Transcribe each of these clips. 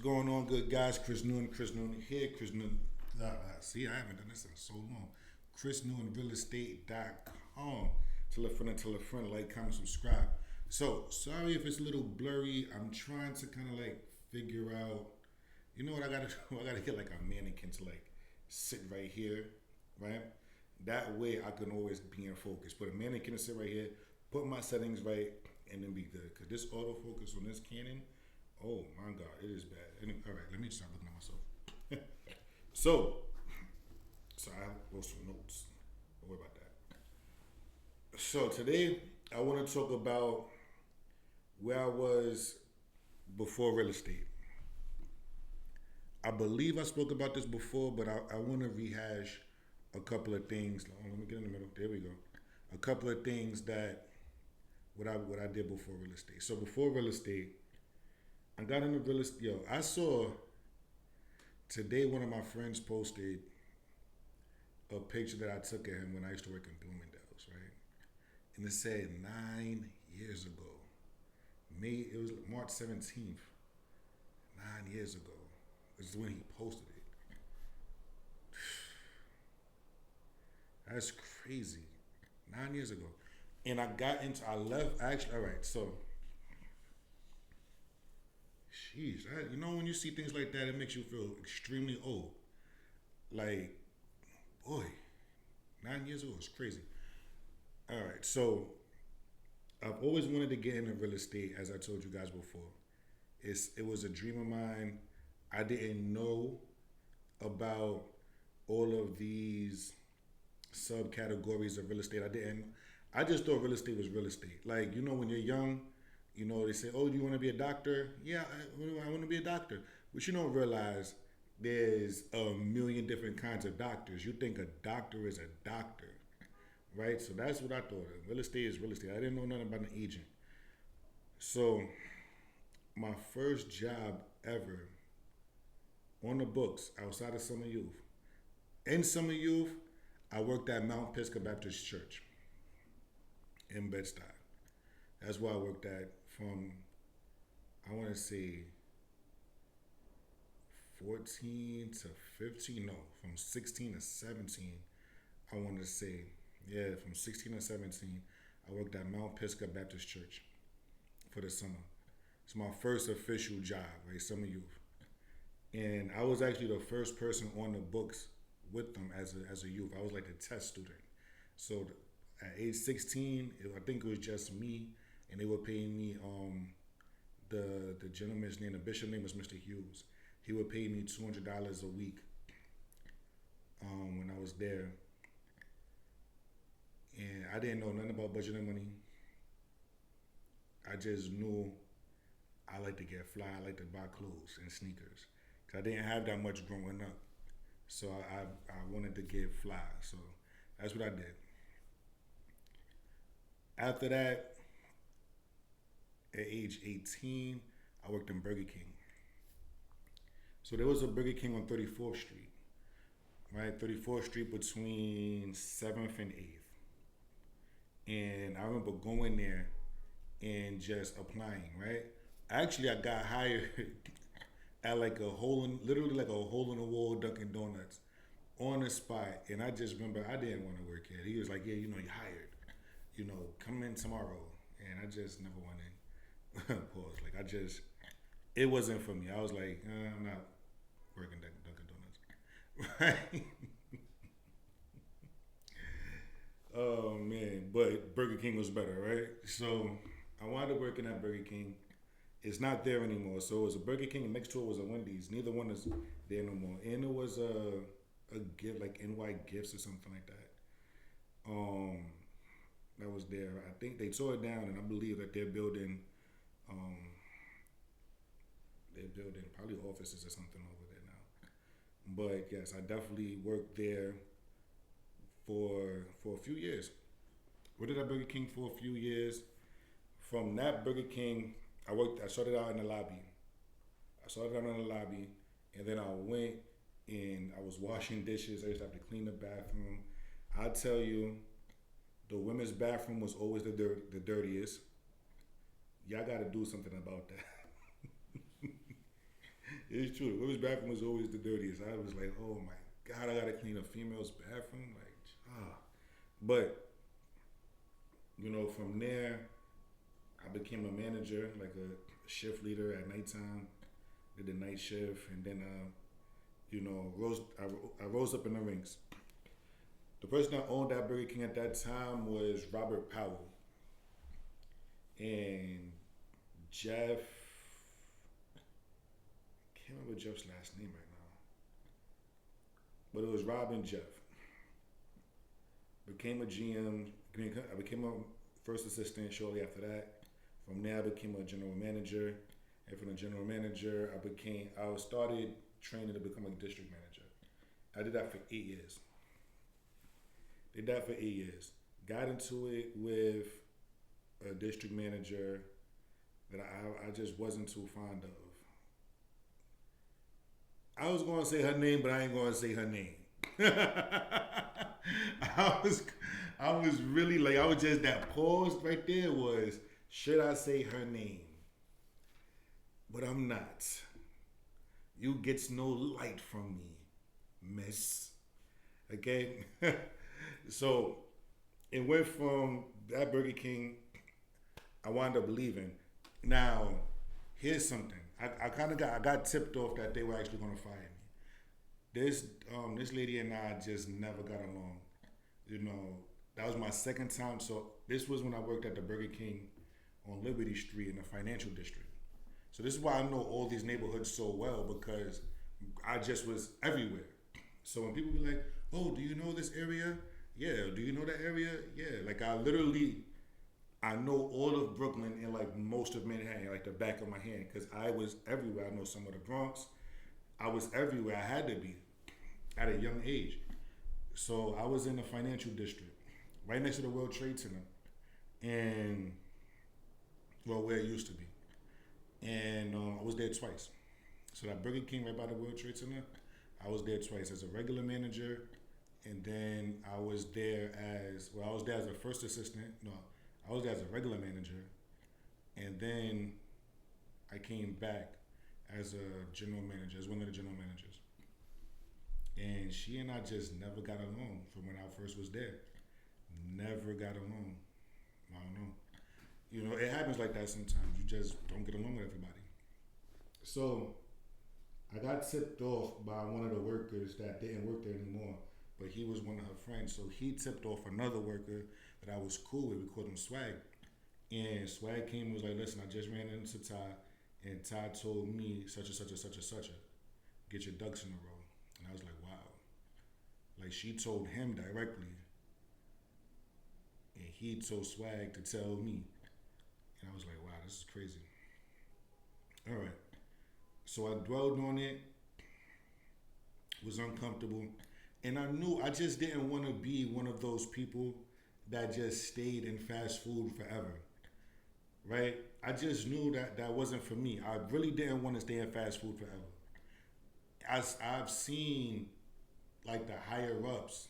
going on, good guys? Chris Newman here. Chris Newman. See, I haven't done this in so long. ChrisNewmanRealEstate.com. Tell a friend, like, comment, subscribe. So, sorry if it's a little blurry. I'm trying to kind of like figure out, you know what I gotta do? I gotta get like a mannequin to like sit right here, right? That way I can always be in focus. Put a mannequin to sit right here, put my settings right, and then be good. Because this autofocus on this Canon, oh my God, it is bad. All right, let me start looking at myself. so I wrote some notes. Don't worry about that. So today I want to talk about where I was before real estate. I believe I spoke about this before, but I want to rehash a couple of things. Let me get in the middle. There we go. A couple of things that what I did before real estate. So before real estate, I got into real estate. Yo, I saw today one of my friends posted a picture that I took of him when I used to work in Bloomingdale's, right? And it said 9 years ago. It was March 17th. 9 years ago. This is when he posted it. That's crazy. 9 years ago. And I left, actually, all right, so, you know when you see things like that, it makes you feel extremely old. Like, boy, 9 years ago is crazy. All right, so I've always wanted to get into real estate, as I told you guys before. It was a dream of mine. I didn't know about all of these subcategories of real estate. I just thought real estate was real estate. Like, you know, when you're young, you know, they say, oh, do you want to be a doctor? Yeah, I want to be a doctor. But you don't realize there's a million different kinds of doctors. You think a doctor is a doctor, right? So that's what I thought. Real estate is real estate. I didn't know nothing about an agent. So my first job ever on the books outside of Summer Youth. In Summer Youth, I worked at Mount Pisgah Baptist Church in Bed-Stuy. That's where I worked at from, I want to say, 14 to 15. No, from 16 to 17, I want to say. Yeah, from 16 to 17, I worked at Mount Pisgah Baptist Church for the summer. It's my first official job, right? Summer Youth. And I was actually the first person on the books with them as a youth. I was like a test student. So at age 16, I think it was just me, and they were paying me. The gentleman's name, the bishop's name was Mr. Hughes. He would pay me $200 a week when I was there, and I didn't know nothing about budgeting money. I just knew I like to get fly. I like to buy clothes and sneakers. Cause I didn't have that much growing up. So I wanted to get fly. So that's what I did. After that, at age 18, I worked in Burger King. So there was a Burger King on 34th Street, right? 34th Street between 7th and 8th. And I remember going there and just applying, right? Actually, I got hired at like literally like a hole in the wall Dunkin' Donuts on the spot. And I just remember I didn't want to work here. He was like, yeah, you know, you're hired. You know, come in tomorrow. And I just never went in. Pause. Like, it wasn't for me. I was like, I'm not working at Dunkin' Donuts. Right? Oh, man. But Burger King was better, right? So I wound up working at Burger King. It's not there anymore. So it was a Burger King, and next to it was a Wendy's. Neither one is there no more. And it was a gift, like NY Gifts or something like that. That was there. I think they tore it down, and I believe that they're building probably offices or something over there now. But yes, I definitely worked there for a few years. Worked at Burger King for a few years. From that Burger King, I started out in the lobby. And then I went and I was washing dishes. I used to have to clean the bathroom. I tell you, the women's bathroom was always the dirtiest. Y'all got to do something about that. It's true. The women's bathroom was always the dirtiest. I was like, oh my god, I gotta clean a female's bathroom. Like, ah. But from there, I became a manager, like a shift leader at nighttime. Did the night shift, and then I rose up in the ranks. The person that owned that Burger King at that time was Robert Powell, and Jeff. I can't remember Jeff's last name right now, but it was Rob and Jeff. Became a GM. I became a first assistant shortly after that. From there, I became a general manager, and from the general manager, I started training to become a district manager. I did that for 8 years. Did that for 8 years. Got into it with a district manager that I just wasn't too fond of. I was going to say her name, but I ain't going to say her name. I was I was really like, I was just, that pause right there was, should I say her name? But I'm not. You gets no light from me, miss. Okay? So it went from that Burger King, I wound up leaving. Now, here's something. I got tipped off that they were actually gonna fire me. This lady and I just never got along. That was my second time. So this was when I worked at the Burger King on Liberty Street in the financial district. So this is why I know all these neighborhoods so well, because I just was everywhere. So when people be like, "Oh, do you know this area?" Yeah. Do you know that area? Yeah. Like I know all of Brooklyn and like most of Manhattan, like the back of my hand, because I was everywhere. I know some of the Bronx. I was everywhere. I had to be at a young age. So I was in the financial district, right next to the World Trade Center, and where it used to be. And I was there twice. So that Burger King right by the World Trade Center, I was there twice as a regular manager, and then I was there as a first assistant. No, I was there as a regular manager, and then I came back as a general manager, as one of the general managers. And she and I just never got along from when I first was there. Never got along. I don't know. It happens like that sometimes. You just don't get along with everybody. So I got tipped off by one of the workers that didn't work there anymore, but he was one of her friends. So he tipped off another worker that I was cool with. We called him Swag. And Swag came and was like, "Listen, I just ran into Ty, and Ty told me such and such and such and such. Get your ducks in a row." And I was like, wow. Like, she told him directly, and he told Swag to tell me. And I was like, wow, this is crazy. All right. So I dwelled on it, was uncomfortable, and I knew I just didn't want to be one of those people that just stayed in fast food forever, right? I just knew that wasn't for me. I really didn't want to stay in fast food forever. I've seen like the higher ups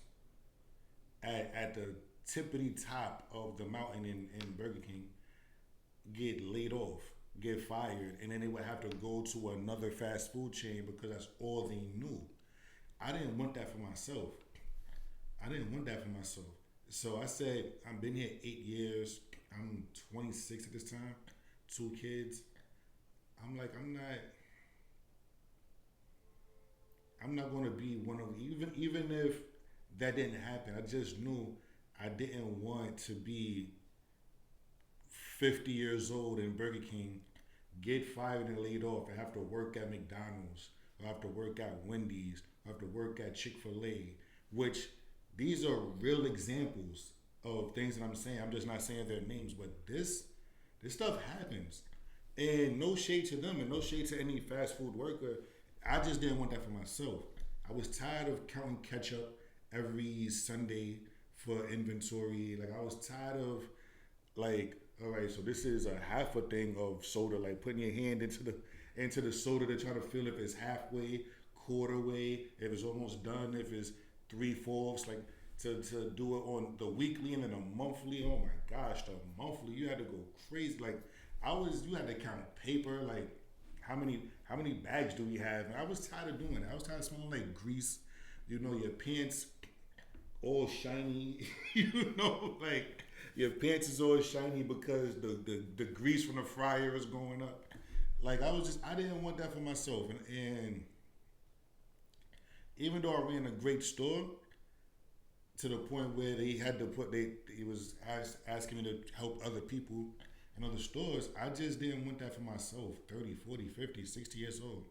at the tippity top of the mountain in Burger King get laid off, get fired, and then they would have to go to another fast food chain because that's all they knew. I didn't want that for myself. So I said, I've been here 8 years. I'm 26 at this time, 2 kids. I'm like, I'm not going to be one of, even if that didn't happen. I just knew I didn't want to be 50 years old in Burger King, get fired and laid off, and have to work at McDonald's, or have to work at Wendy's, or have to work at Chick-fil-A, which these are real examples of things that I'm saying. I'm just not saying their names, but this stuff happens. And no shade to them and no shade to any fast food worker. I just didn't want that for myself. I was tired of counting ketchup every Sunday for inventory. Like, I was tired of, like, all right, so this is a half a thing of soda, like putting your hand into the soda to try to feel if it's halfway, quarter way, if it's almost done, if it's 3/4, like to do it on the weekly and then the monthly. Oh my gosh, the monthly, you had to go crazy. Like, you had to count paper, like how many bags do we have? And I was tired of doing it. I was tired of smelling like grease. You know, your pants all shiny. You know, like your pants is all shiny because the grease from the fryer is going up. Like I didn't want that for myself, and even though I ran a great store, to the point where they had to put he was asking me to help other people in other stores. I just didn't want that for myself. 30, 40, 50, 60 years old.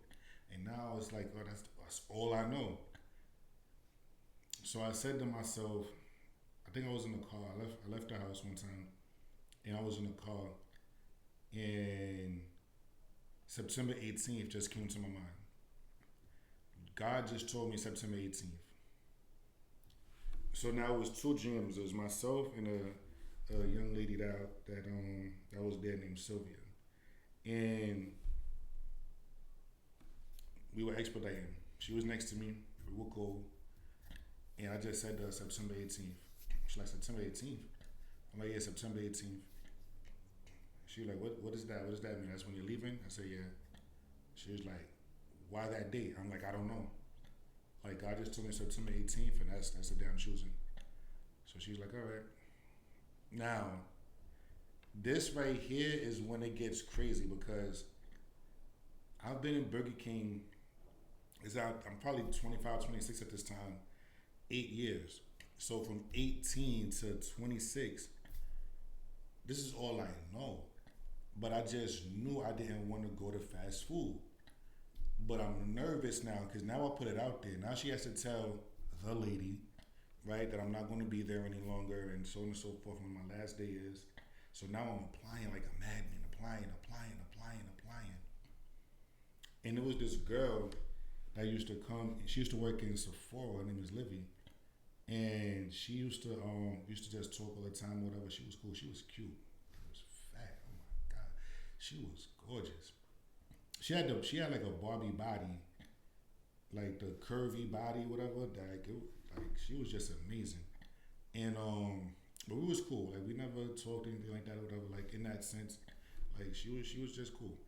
And now it's like, oh, that's all I know. So I said to myself, I think I was in the car. I left the house one time and I was in the car and September 18th just came to my mind. God just told me September 18th. So now it was two gyms. It was myself and a young lady that was there named Sylvia, and we were expediting. She was next to me. We were cool, and I just said September 18th. She's like, September 18th. I'm like, yeah, September 18th. She was like, what is that? What does that mean? That's when you're leaving? I said, yeah. She was like, why that date? I'm like, I don't know. Like God just told me September 18th, and that's the day I'm choosing. So she's like, all right. Now, this right here is when it gets crazy because I've been in Burger King. I'm probably 25, 26 at this time, 8 years. So from 18 to 26, this is all I know. But I just knew I didn't want to go to fast food. But I'm nervous now because now I put it out there. Now she has to tell the lady, right, that I'm not going to be there any longer and so on and so forth when my last day is. So now I'm applying like a madman, applying. And there was this girl that used to come, she used to work in Sephora, her name is Livy. And she used to just talk all the time, whatever. She was cool. She was cute. She was fat. Oh my God. She was gorgeous. She had like a Barbie body, like the curvy body, whatever. Like she was just amazing, and but we was cool. Like we never talked anything like that or whatever. Like in that sense, like she was just cool,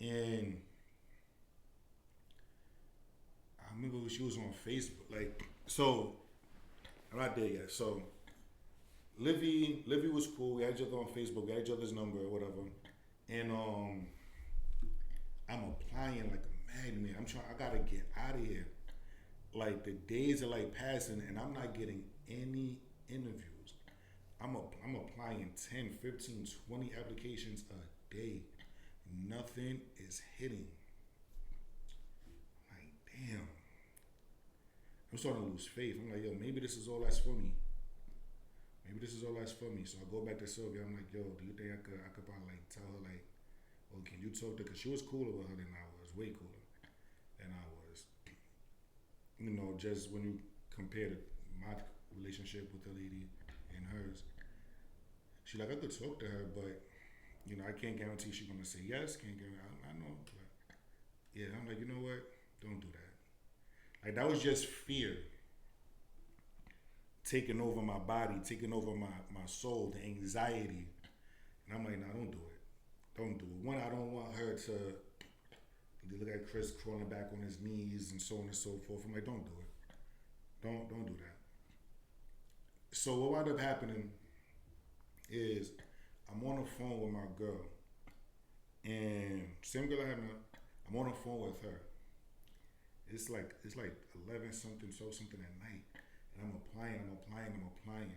and I remember when she was on Facebook. Like so, I'm not there yet. So Livy was cool. We had each other on Facebook. We had each other's number or whatever, and I'm applying like a madman. I gotta get out of here. Like the days are like passing and I'm not getting any interviews. I'm applying 10, 15, 20 applications a day. Nothing is hitting. I'm like, damn. I'm starting to lose faith. I'm like, yo, maybe this is all that's for me. So I go back to Sylvia. I'm like, yo, do you think I could probably like tell her like, well, can you talk to her? Because she was cooler with her than I was, way cooler than I was. You know, just when you compare my relationship with the lady and hers, she like, I could talk to her, but, you know, I can't guarantee she's going to say yes. Can't guarantee, I know. But, yeah, I'm like, you know what? Don't do that. Like, that was just fear taking over my body, taking over my soul, the anxiety. And I'm like, nah, don't do it. Don't do it. One, I don't want her to look at Chris crawling back on his knees and so on and so forth. I'm like, don't do it. Don't do that. So what wound up happening is I'm on the phone with my girl. And same girl I'm on the phone with her. It's like 11 something, 12 something at night. And I'm applying.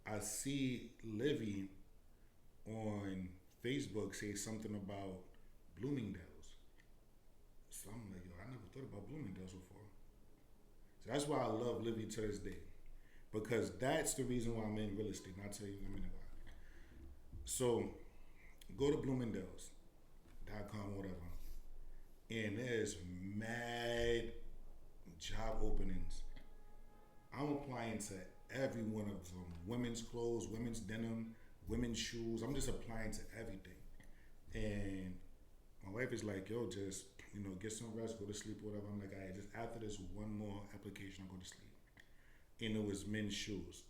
I see Livy on Facebook say something about Bloomingdale's. So I'm like, yo, I never thought about Bloomingdale's before. So that's why I love Livy to this day. Because that's the reason why I'm in real estate. And I'll tell you in a minute why. So go to Bloomingdale's.com, whatever. And there's mad job openings. I'm applying to every one of them. Women's clothes, women's denim, women's shoes. I'm just applying to everything. And my wife is like, yo, just, you know, get some rest, go to sleep, whatever. I'm like, all right, just after this one more application, I'll go to sleep. And it was men's shoes.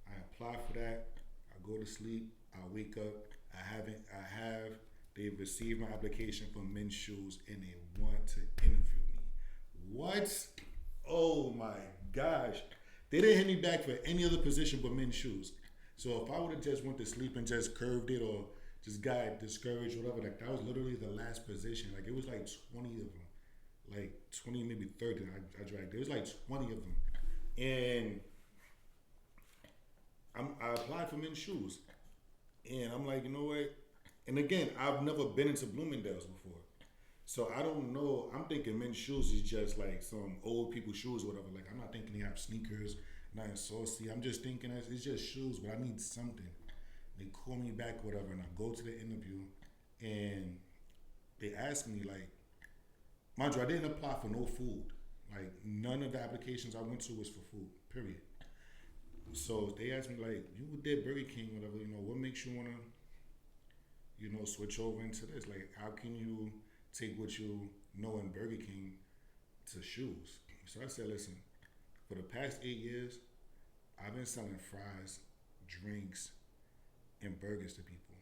I apply for that. I go to sleep. I wake up. I have They received my application for men's shoes and they want to interview me. What? Oh my gosh. They didn't hit me back for any other position but men's shoes. So if I would have just went to sleep and just curved it or just got discouraged or whatever, like that was literally the last position. Like it was like 20 of them. Like 20, maybe 30 I dragged. There was like 20 of them. And I applied for men's shoes. And I'm like, you know what? And again, I've never been into Bloomingdale's before. So I don't know. I'm thinking men's shoes is just like some old people shoes or whatever. Like I'm not thinking they have sneakers, nothing saucy. I'm just thinking it's just shoes, but I need something. They call me back, whatever, and I go to the interview and they ask me like, mind you, I didn't apply for no food. Like none of the applications I went to was for food, period. So they asked me like, you did Burger King, whatever, what makes you wanna, switch over into this? Like how can you take what you know in Burger King to shoes? So I said, listen, for the past 8 years, I've been selling fries, drinks, and burgers to people.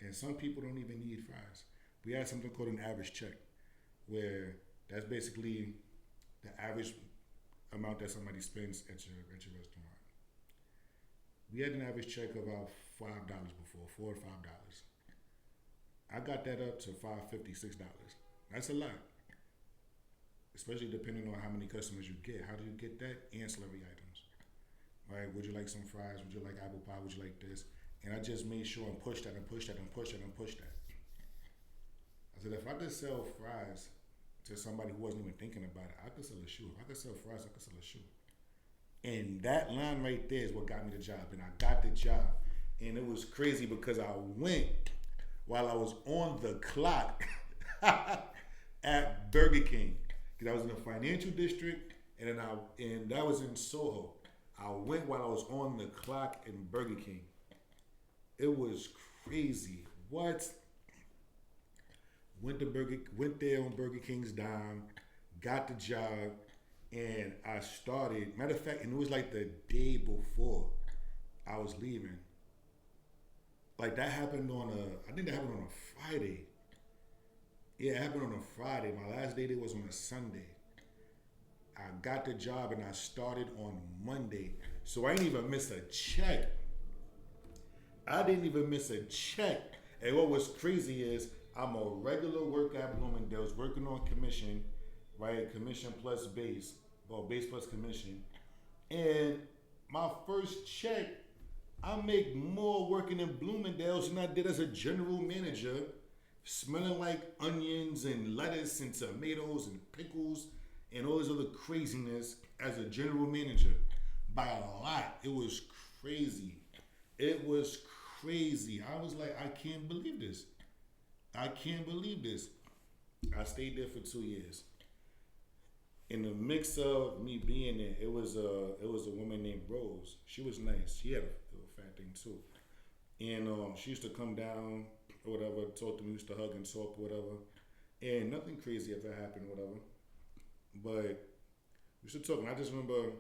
And some people don't even need fries. We had something called an average check, where that's basically the average amount that somebody spends at your restaurant. We had an average check of about $5 before, $4 or $5. I got that up to $5.50, $6. That's a lot, especially depending on how many customers you get. How do you get that? Ancillary items, right? Would you like some fries? Would you like apple pie? Would you like this? And I just made sure and pushed that and pushed that and pushed that and pushed that. I said, if I could sell fries to somebody who wasn't even thinking about it, I could sell a shoe. If I could sell fries, I could sell a shoe. And that line right there is what got me the job. And I got the job. And it was crazy because I went while I was on the clock at Burger King. Because I was in the financial district and that was in Soho. I went while I was on the clock in Burger King. It was crazy. What? Went there on Burger King's dime, got the job, and I started. Matter of fact, and it was like the day before I was leaving. Like that happened I think that happened on a Friday. Yeah, it happened on a Friday. My last day there was on a Sunday. I got the job and I started on Monday. So I didn't even miss a check. And what was crazy is I'm a regular worker at Bloomingdale's working on commission, right? Commission plus base, or base plus commission. And my first check, I make more working in Bloomingdale's than I did as a general manager, smelling like onions and lettuce and tomatoes and pickles and all this other craziness as a general manager by a lot. It was crazy. It was crazy. I was like, I can't believe this. I stayed there for 2 years. In the mix of me being there, it was a woman named Rose. She was nice. She had a fat thing too. And she used to come down or whatever, talk to me, used to hug and talk or whatever. And nothing crazy ever happened or whatever. But we used to talk, and I just remember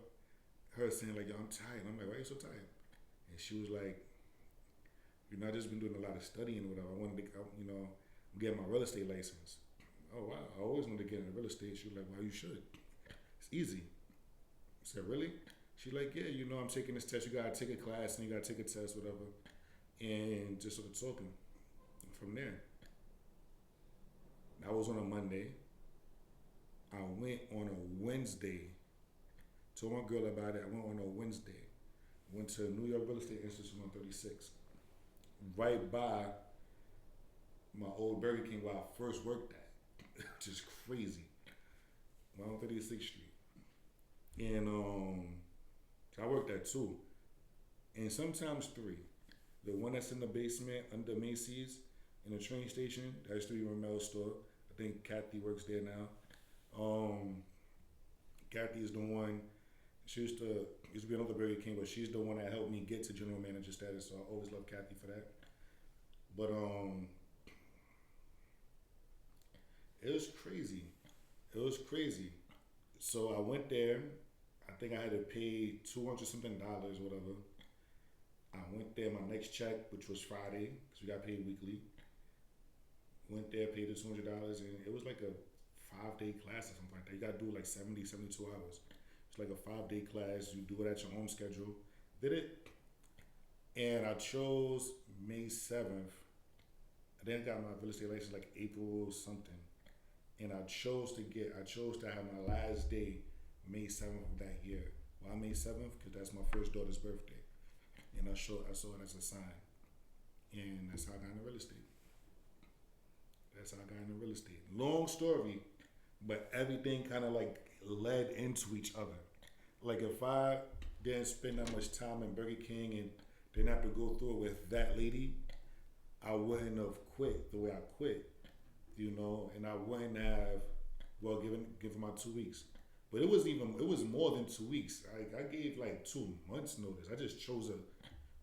her saying like, yo, I'm tired. And I'm like, why are you so tired? And she was like, I just been doing a lot of studying or whatever. I wanted to, get my real estate license. Oh, wow. I always wanted to get into real estate. She was like, well, you should. It's easy. I said, really? She like, yeah, I'm taking this test. You got to take a class and you got to take a test, whatever. And just sort of talking from there. That was on a Monday. I went on a Wednesday. Told my girl about it. I went on a Wednesday. Went to New York Real Estate Institute on 36. Right by my old Burger King where I first worked at. Just crazy. On 36th Street. And so I worked at 2. And sometimes 3. The one that's in the basement under Macy's in the train station, that's 3 Ramel's store. I think Kathy works there now. Kathy is the one, she used to be another Burger King, but she's the one that helped me get to general manager status, so I always love Kathy for that. But it was crazy. So I went there. I think I had to pay $200 something, whatever. I went there. My next check, which was Friday, because we got paid weekly. Went there, paid the $200, and it was like a 5 day class or something like that. You gotta do like 70, 72 hours. It's like a 5 day class. You do it at your own schedule. Did it, and I chose May 7th. I then got my real estate license like April something, and I chose to have my last day May 7th of that year. Why May 7th? Because that's my first daughter's birthday, and I saw it as a sign, and that's how I got into real estate. That's how I got into real estate. Long story, but everything kind of like led into each other. Like if I didn't spend that much time in Burger King and didn't have to go through it with that lady, I wouldn't have quit the way I quit, and I wouldn't have, well, given my 2 weeks. But it was more than 2 weeks. I gave like 2 months notice. I just chose a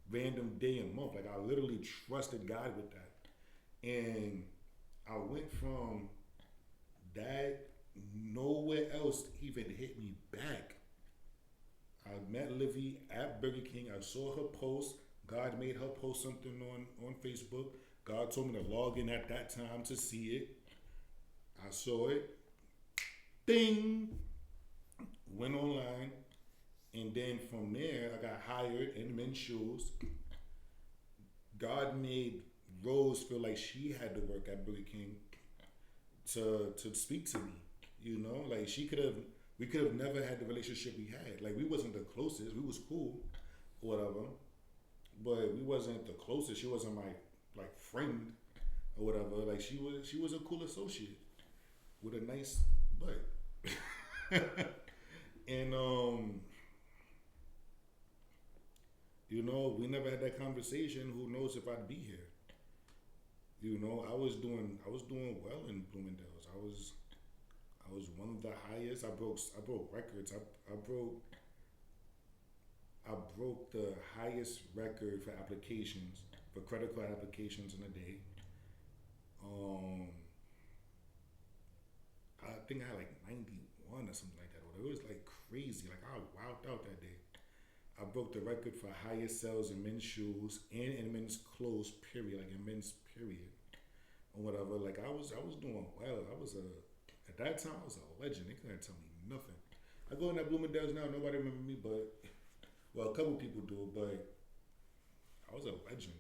random day and month. Like I literally trusted God with that. And I went from that, nowhere else even hit me back. I met Livy at Burger King. I saw her post. God made her post something on Facebook. God told me to log in at that time to see it. I saw it. Ding! Went online. And then from there, I got hired in men's shoes. God made Rose feel like she had to work at Burger King to speak to me. Like we could have never had the relationship we had. Like we wasn't the closest. We was cool, or whatever, but we wasn't the closest. She wasn't my like friend or whatever. Like she was a cool associate with a nice butt. And we never had that conversation. Who knows if I'd be here? I was doing well in Bloomingdale's. I was one of the highest. I broke records. I broke the highest record for applications, for credit card applications in a day. Um, I think I had like 91 or something like that. It was like crazy. Like I wowed out that day. I broke the record for highest sales in men's shoes and in men's clothes. Period. Like in men's period or whatever. Like I was doing well. At that time I was a legend. They couldn't tell me nothing. I go in that Bloomingdale's now. Nobody remember me, but well, a couple people do. But I was a legend.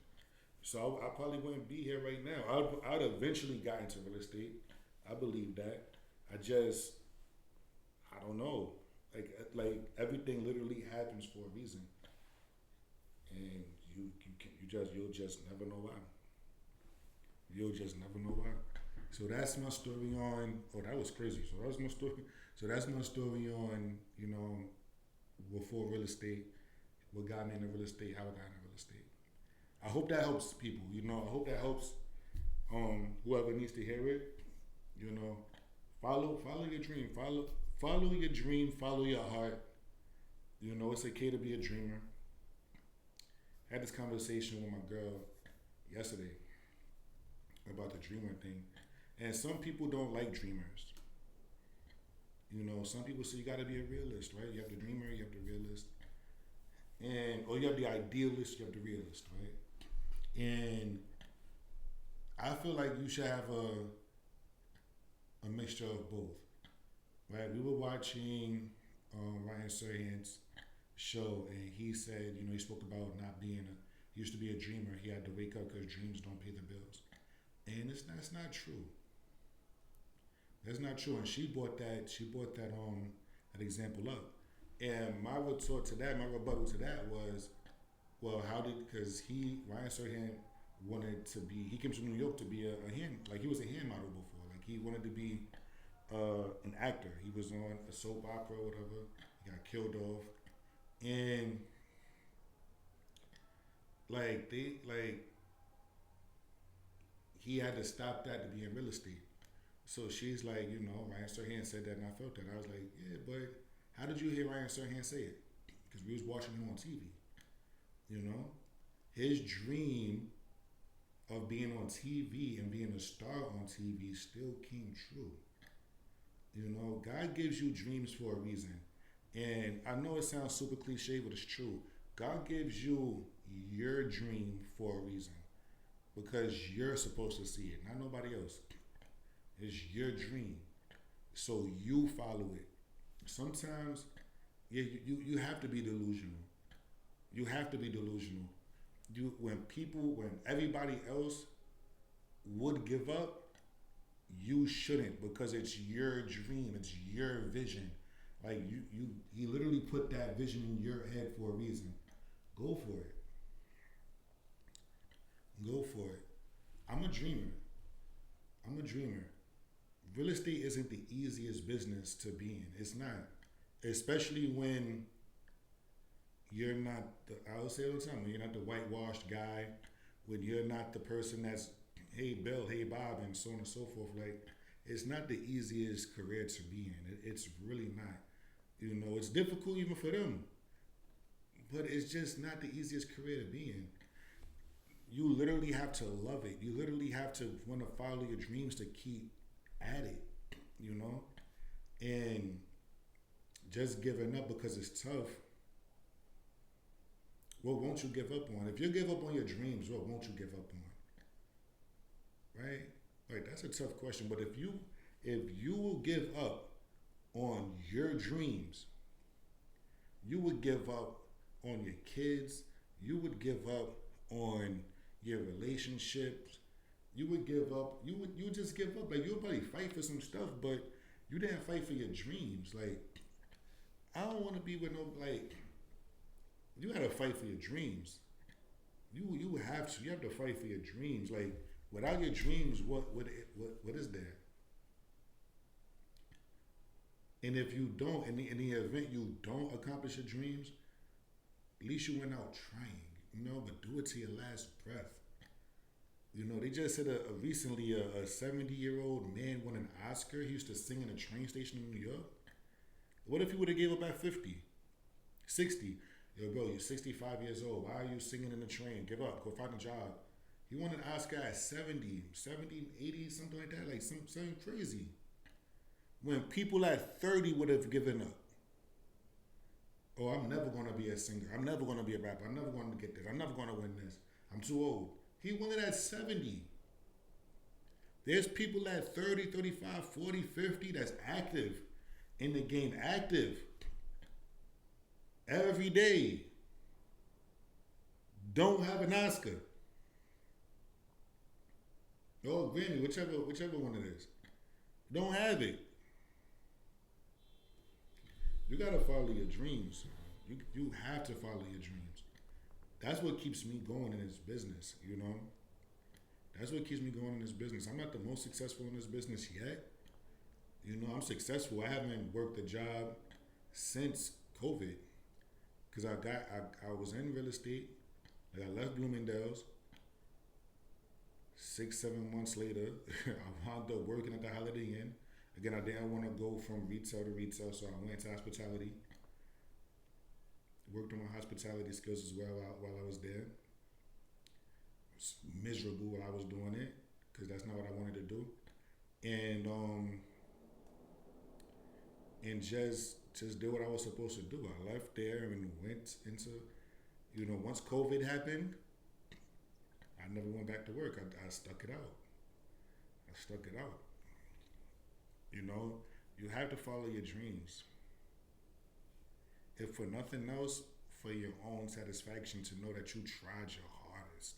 So I probably wouldn't be here right now. I'd eventually got into real estate. I believe that. I don't know. Like everything literally happens for a reason, and you'll just never know why. You'll just never know why. So that's my story on. Oh, that was crazy. So that's my story. So that's my story on before real estate, what got me into real estate, how I got into real estate. I hope that helps people. I hope that helps whoever needs to hear it. Follow your dream. Follow your dream. Follow your heart. It's okay to be a dreamer. I had this conversation with my girl yesterday about the dreamer thing. And some people don't like dreamers. Some people say you gotta be a realist, right? You have the dreamer, you have the realist. Or you have the idealist, you have the realist, right? And I feel like you should have a mixture of both, right? We were watching Ryan Serhant's show, and he said, he spoke about not being he used to be a dreamer. He had to wake up because dreams don't pay the bills. And that's not true. That's not true. And she brought that that example up. And my rebuttal to that was, well, because Ryan Serhant he came to New York to be a hand, like he was a hand model before. Like he wanted to be an actor. He was on a soap opera or whatever. He got killed off. And he had to stop that to be in real estate. So she's like, Ryan Serhant said that, and I felt that. I was like, yeah, but how did you hear Ryan Serhant say it? Because we was watching him on TV. His dream of being on TV and being a star on TV still came true. God gives you dreams for a reason. And I know it sounds super cliche, but it's true. God gives you your dream for a reason. because you're supposed to see it, not nobody else. It's your dream, so you follow it. Sometimes, yeah, you have to be delusional. You have to be delusional. When everybody else would give up, you shouldn't, because it's your dream, it's your vision. Like he literally put that vision in your head for a reason. Go for it. Go for it. I'm a dreamer. I'm a dreamer. Real estate isn't the easiest business to be in. It's not. Especially when you're not I will say it all the time, when you're not the whitewashed guy, when you're not the person that's, hey Bill, hey Bob, and so on and so forth. Like, it's not the easiest career to be in. It's really not. It's difficult even for them, but it's just not the easiest career to be in. You literally have to love it. You literally have to want to follow your dreams to keep at it, you know? And just giving up because it's tough, what won't you give up on? If you give up on your dreams, what won't you give up on? Right? Like, that's a tough question. But if you will give up on your dreams, you would give up on your kids, you would give up on your relationships, you would give up, you would just give up. Like, you'll probably fight for some stuff, but you didn't fight for your dreams. Like, I don't want to be with no, like, you gotta fight for your dreams. You have to. You have to fight for your dreams. Like, without your dreams, what is there? And if you don't, in the event you don't accomplish your dreams, at least you went out trying. But do it to your last breath. They just said recently a 70-year-old man won an Oscar. He used to sing in a train station in New York. What if he would have gave up at 50, 60? Yo, bro, you're 65 years old. Why are you singing in the train? Give up. Go find a job. He won an Oscar at 70, 80, something like that. Like, something crazy. When people at 30 would have given up. Oh, I'm never going to be a singer. I'm never going to be a rapper. I'm never going to get this. I'm never going to win this. I'm too old. He won it at 70. There's people at 30, 35, 40, 50 that's active in the game. Active. Every day. Don't have an Oscar. Or Grammy, whichever one it is. Don't have it. You gotta follow your dreams. You have to follow your dreams. That's what keeps me going in this business. That's what keeps me going in this business. I'm not the most successful in this business yet. I'm successful. I haven't worked a job since COVID. Because I was in real estate. Like, I left Bloomingdale's. 6-7 months later, I wound up working at the Holiday Inn. Again, I didn't want to go from retail to retail, so I went into hospitality. Worked on my hospitality skills as well while I was there. It was miserable while I was doing it, because that's not what I wanted to do. And just did what I was supposed to do. I left there and went into, once COVID happened, I never went back to work. I stuck it out. I stuck it out. You have to follow your dreams. If for nothing else, for your own satisfaction, to know that you tried your hardest.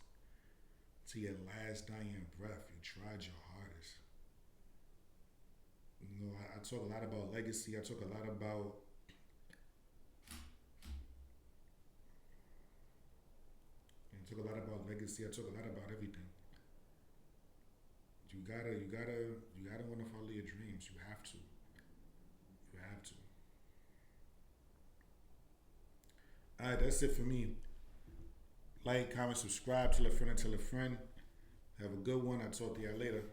To your last dying breath, you tried your hardest. I talk a lot about legacy. I talk a lot about legacy. I talk a lot about everything. You gotta want to follow your dreams. You have to. You have to. All right, that's it for me. Like, comment, subscribe, tell a friend, and tell a friend. Have a good one. I'll talk to y'all later.